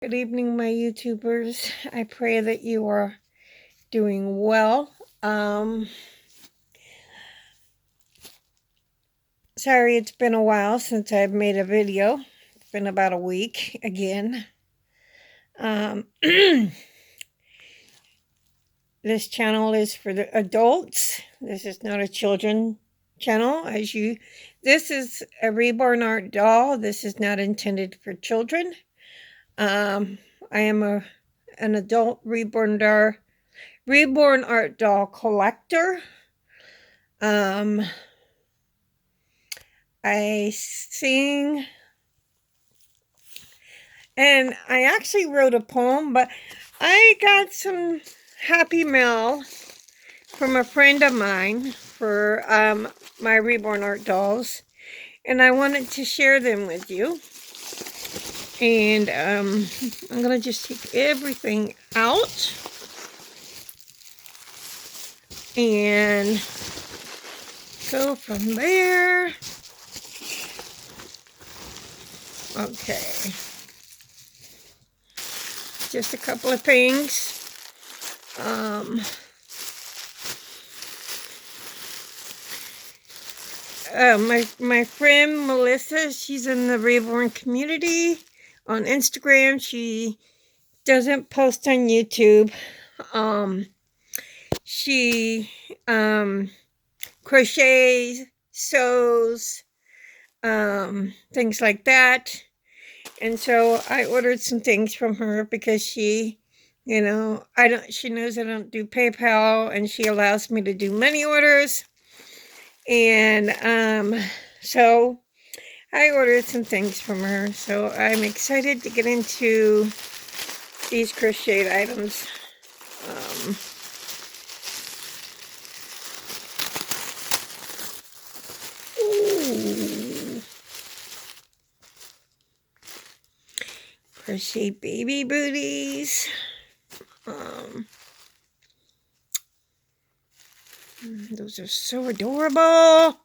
Good evening, my YouTubers. I pray that you are doing well. Sorry it's been a while since I've made a video. It's been about a week again. This channel is for the adults. This is not a children channel. This is a Reborn Art doll. This is not intended for children. I am an adult Reborn Art doll collector. I sing, and I actually wrote a poem, but I got some happy mail from a friend of mine for my Reborn Art dolls, and I wanted to share them with you. And I'm gonna just take everything out and go from there. Okay, just a couple of things. My friend Melissa, she's in the Reborn community on Instagram. She doesn't post on YouTube. She crochets, sews, things like that. And so I ordered some things from her because she, she knows I don't do PayPal, and she allows me to do money orders. And so I ordered some things from her. So I'm excited to get into these crocheted items. Crochet baby booties. Those are so adorable.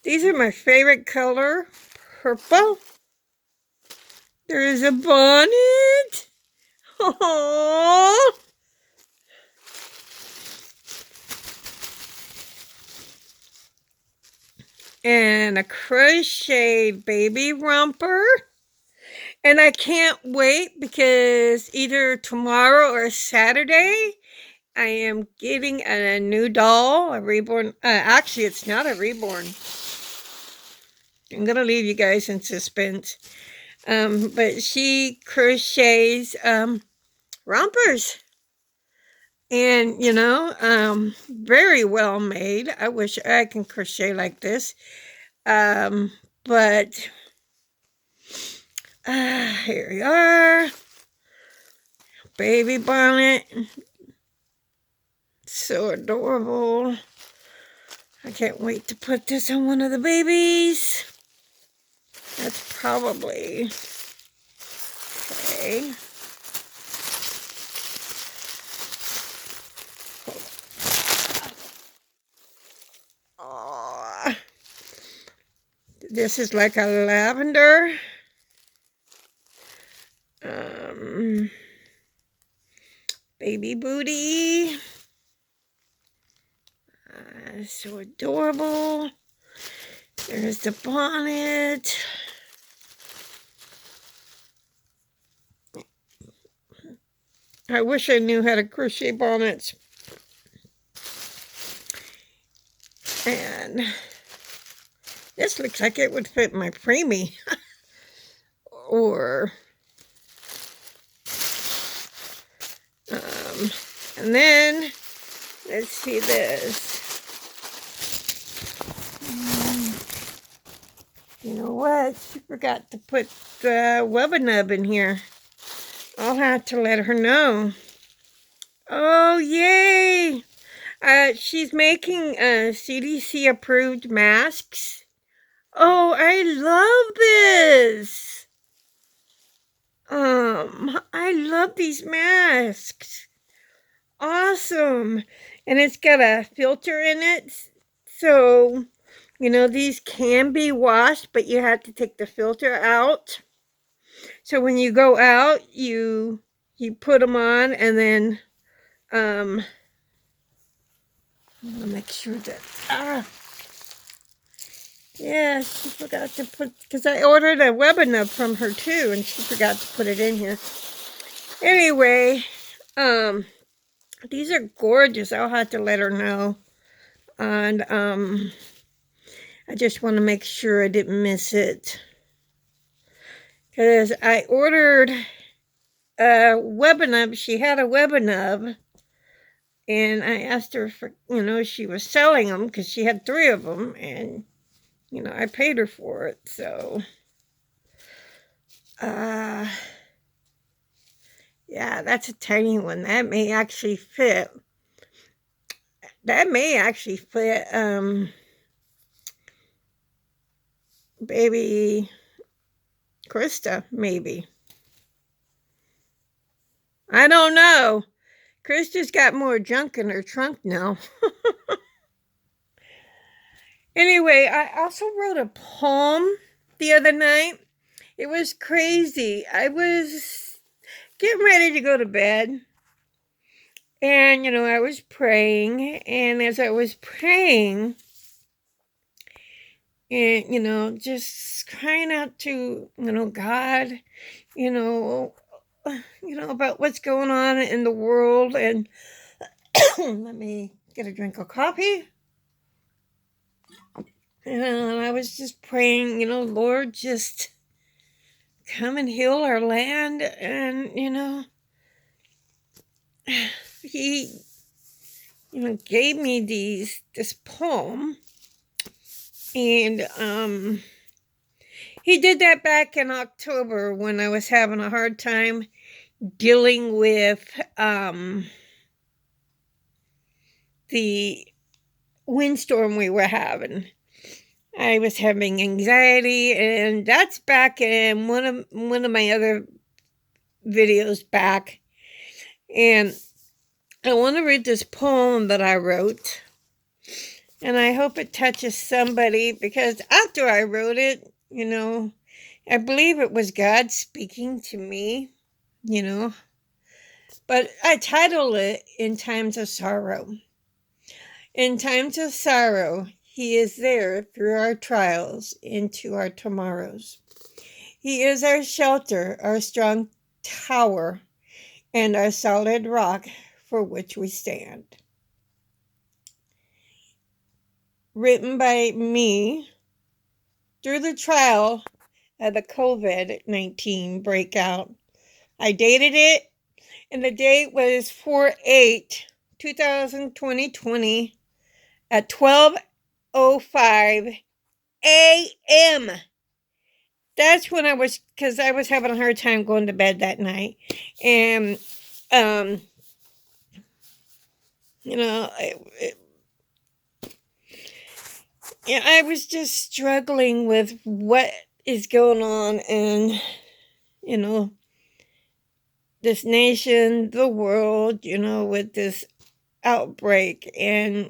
These are my favorite color, purple. There's a bonnet. Aww. And a crocheted baby romper. And I can't wait because either tomorrow or Saturday, I am getting a new doll, a Reborn. Actually, it's not a Reborn. I'm going to leave you guys in suspense. But she crochets rompers. And, very well made. I wish I can crochet like this. But here we are. Baby bonnet. So adorable. I can't wait to put this on one of the babies. That's probably okay. Oh, this is like a lavender. Baby booty. So adorable. There's the bonnet. I wish I knew how to crochet bonnets. And this looks like it would fit my preemie. Or and then let's see this. You know what? She forgot to put the Webbanub in here. I'll have to let her know. Oh, yay! She's making CDC approved masks. Oh, I love this. I love these masks. Awesome. And it's got a filter in it. So, these can be washed, but you have to take the filter out. So when you go out, you put them on, and then I'll make sure that yeah, she forgot to put, because I ordered a Webinub from her too, and she forgot to put it in here. Anyway, these are gorgeous. I'll have to let her know. And I just want to make sure I didn't miss it, because I ordered a Webinub. She had a Webinub, and I asked her for, she was selling them because she had 3 of them, and I paid her for it. So yeah, that's a tiny one. That may actually fit. Baby Krista, maybe. I don't know. Krista's got more junk in her trunk now. Anyway, I also wrote a poem the other night. It was crazy. I was getting ready to go to bed, and I was praying, and as I was praying, and just crying out to God, about what's going on in the world. And let me get a drink of coffee. And I was just praying, Lord, just come and heal our land. And he gave me this poem. And he did that back in October when I was having a hard time dealing with the windstorm we were having. I was having anxiety, and that's back in one of my other videos back. And I want to read this poem that I wrote, and I hope it touches somebody, because after I wrote it, I believe it was God speaking to me, But I titled it In Times of Sorrow. In times of sorrow, He is there through our trials into our tomorrows. He is our shelter, our strong tower, and our solid rock for which we stand. Written by me through the trial of the COVID-19 breakout. I dated it, and the date was 4/8/2020 at 12:05 a.m. That's when because I was having a hard time going to bed that night. And, I was just struggling with what is going on in, this nation, the world, with this outbreak, and,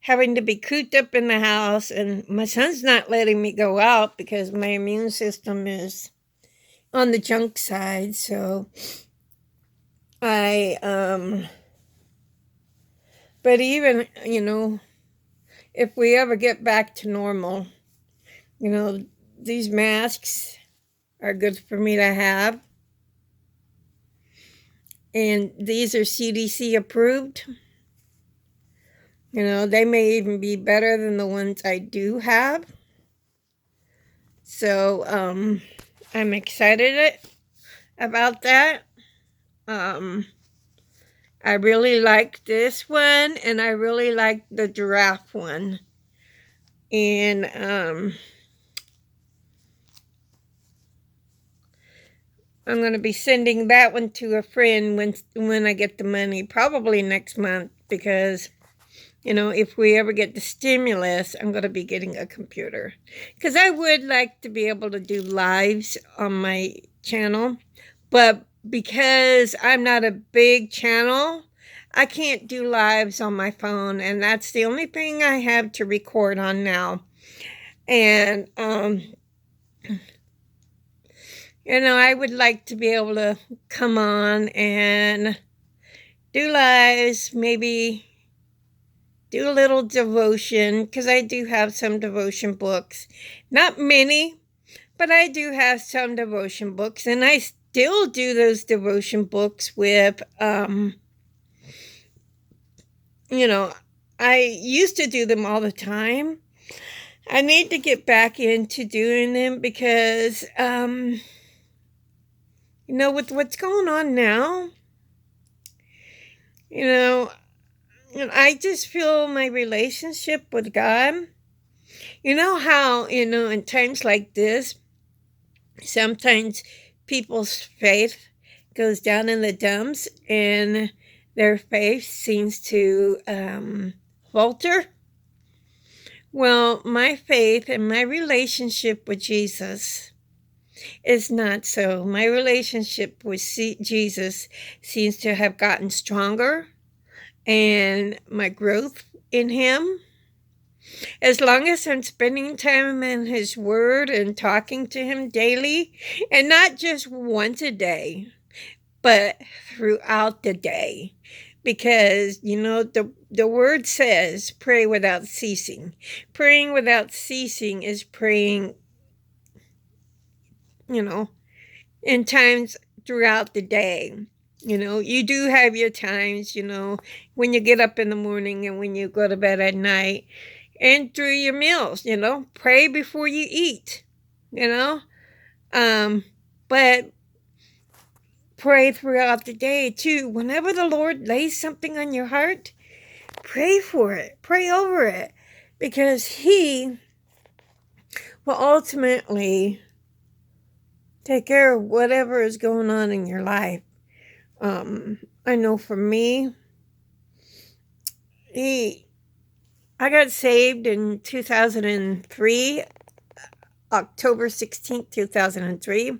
having to be cooped up in the house, and my son's not letting me go out because my immune system is on the junk side. So but even, if we ever get back to normal, these masks are good for me to have. And these are CDC approved. They may even be better than the ones I do have. So, I'm excited about that. I really like this one, and I really like the giraffe one. And, I'm going to be sending that one to a friend when I get the money, probably next month, because if we ever get the stimulus, I'm going to be getting a computer, because I would like to be able to do lives on my channel, but because I'm not a big channel, I can't do lives on my phone, and that's the only thing I have to record on now. And I would like to be able to come on and do lives, maybe do a little devotion, because I do have some devotion books. Not many, but I do have some devotion books, and I still do those devotion books with, I used to do them all the time. I need to get back into doing them because, with what's going on now, you know, I just feel my relationship with God. You know how, in times like this, sometimes people's faith goes down in the dumps and their faith seems to falter. Well, my faith and my relationship with Jesus is not so. My relationship with Jesus seems to have gotten stronger, and my growth in Him, as long as I'm spending time in His Word and talking to Him daily, and not just once a day, but throughout the day. Because, the Word says, pray without ceasing. Praying without ceasing is praying, in times throughout the day. You do have your times, when you get up in the morning and when you go to bed at night and through your meals, pray before you eat, but pray throughout the day too. Whenever the Lord lays something on your heart, pray for it, pray over it, because He will ultimately take care of whatever is going on in your life. I know for me, I got saved in 2003, October 16th, 2003,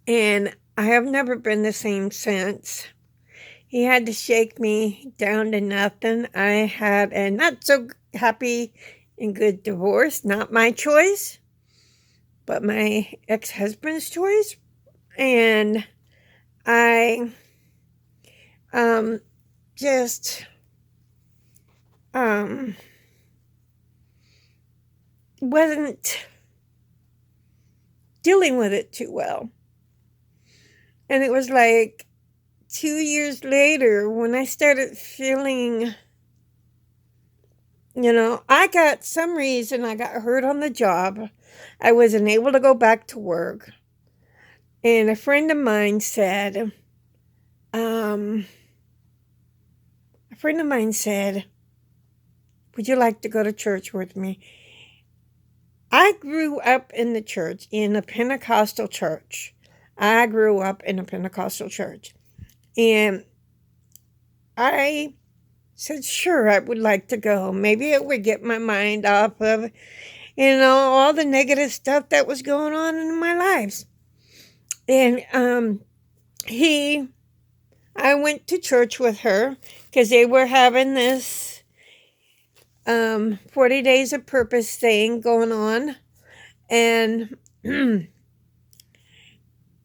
and I have never been the same since. He had to shake me down to nothing. I had a not so happy and good divorce, not my choice, but my ex-husband's choice, and I just wasn't dealing with it too well. And it was like 2 years later when I started feeling, I got hurt on the job. I wasn't able to go back to work. And a friend of mine said, would you like to go to church with me? I grew up in the church, in a Pentecostal church. I grew up in a Pentecostal church. And I said, sure, I would like to go. Maybe it would get my mind off of, all the negative stuff that was going on in my lives. And I went to church with her because they were having this 40 Days of Purpose thing going on. And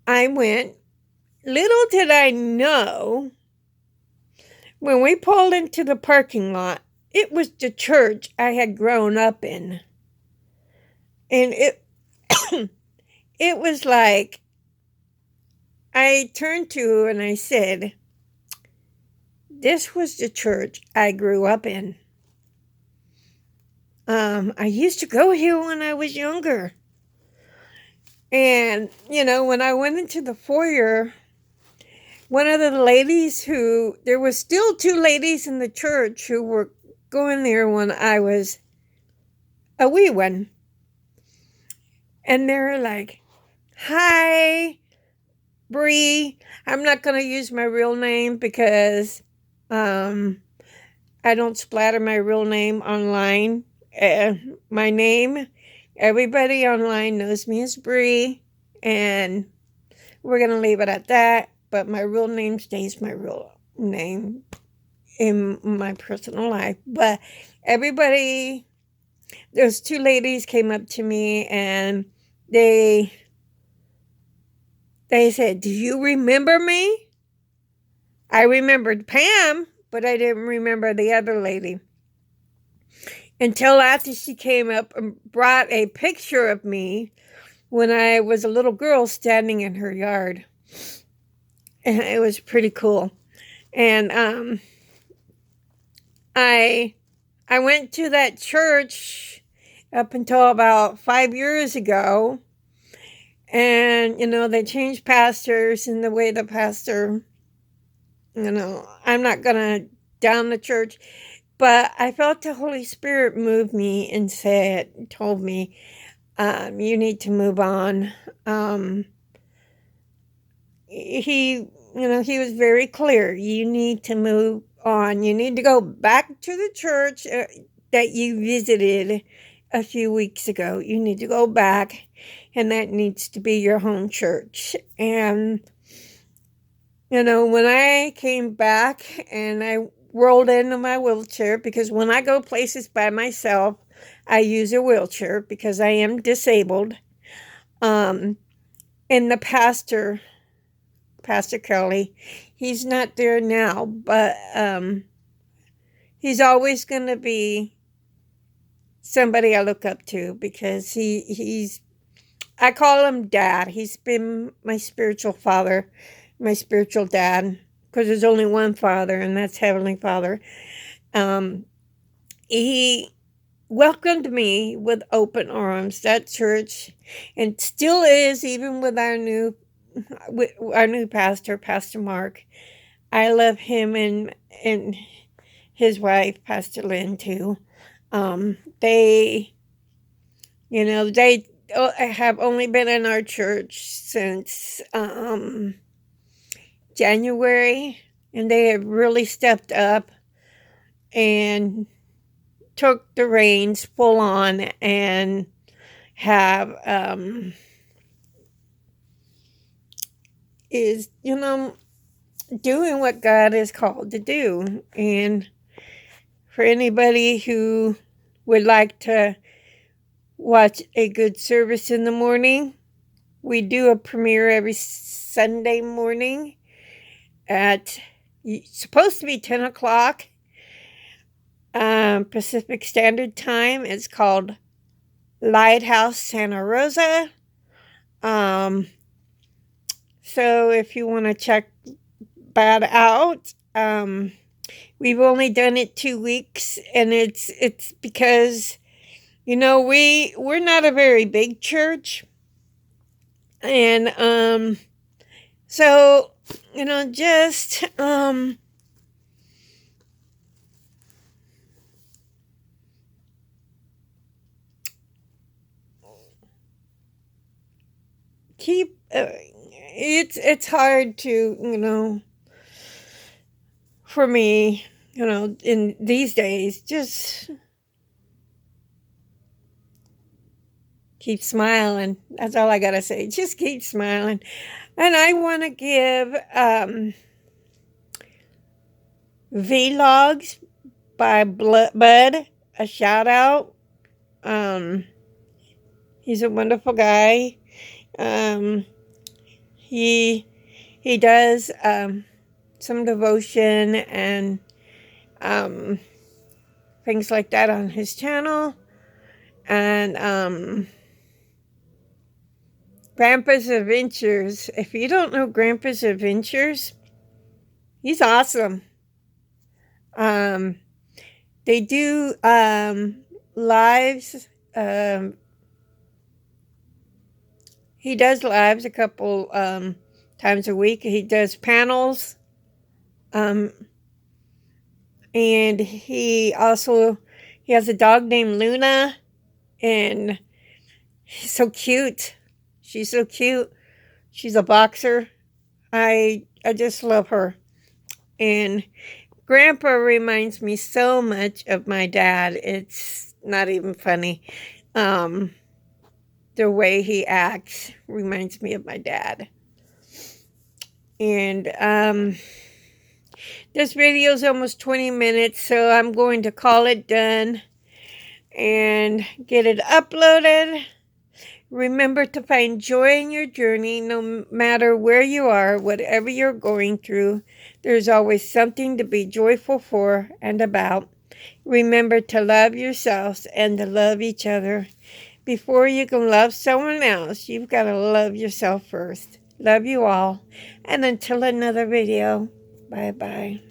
I went. Little did I know, when we pulled into the parking lot, it was the church I had grown up in. And it it was like, I turned to her and I said, this was the church I grew up in. I used to go here when I was younger. And, when I went into the foyer, one of the ladies there were still 2 ladies in the church who were going there when I was a wee one. And they're like, hi, Bree. I'm not going to use my real name because I don't splatter my real name online. My name, everybody online knows me as Bree, and we're going to leave it at that. But my real name stays my real name in my personal life. But everybody, those 2 ladies came up to me and they they said, "Do you remember me?" I remembered Pam, but I didn't remember the other lady. Until after she came up and brought a picture of me when I was a little girl standing in her yard. And it was pretty cool. And I went to that church up until about 5 years ago. And, they changed pastors, and the way the pastor, I'm not going to down the church, but I felt the Holy Spirit move me and told me, you need to move on. He was very clear. You need to move on. You need to go back to the church that you visited a few weeks ago. You need to go back, and that needs to be your home church. And, when I came back and I rolled into my wheelchair, because when I go places by myself, I use a wheelchair because I am disabled. And the Pastor Kelly, he's not there now, but he's always going to be somebody I look up to, because I call him Dad. He's been my spiritual father, my spiritual dad, because there's only one Father, and that's Heavenly Father. He welcomed me with open arms, that church, and still is, even with our new pastor, Pastor Mark. I love him and his wife, Pastor Lynn, too. They have only been in our church since January, and they have really stepped up and took the reins full on, and have is doing what God is called to do. And for anybody who would like to watch a good service in the morning, we do a premiere every Sunday morning at, supposed to be 10 o'clock Pacific Standard Time. It's called Lighthouse Santa Rosa. So if you want to check that out, we've only done it 2 weeks, and it's because we're not a very big church, and so just keep it's hard to for me in these days, just keep smiling. That's all I gotta say. Just keep smiling. And I want to give Vlogs by Bud a shout out. He's a wonderful guy. He does some devotion and things like that on his channel. And Grandpa's Adventures. If you don't know Grandpa's Adventures, he's awesome. They do lives. He does lives a couple times a week. He does panels. And he has a dog named Luna, and she's so cute. She's so cute. She's a boxer. I just love her. And Grandpa reminds me so much of my dad. It's not even funny. The way he acts reminds me of my dad. And this video is almost 20 minutes, so I'm going to call it done and get it uploaded, Remember to find joy in your journey, no matter where you are, whatever you're going through. There's always something to be joyful for and about. Remember to love yourselves and to love each other. Before you can love someone else, you've got to love yourself first. Love you all. And until another video, bye-bye.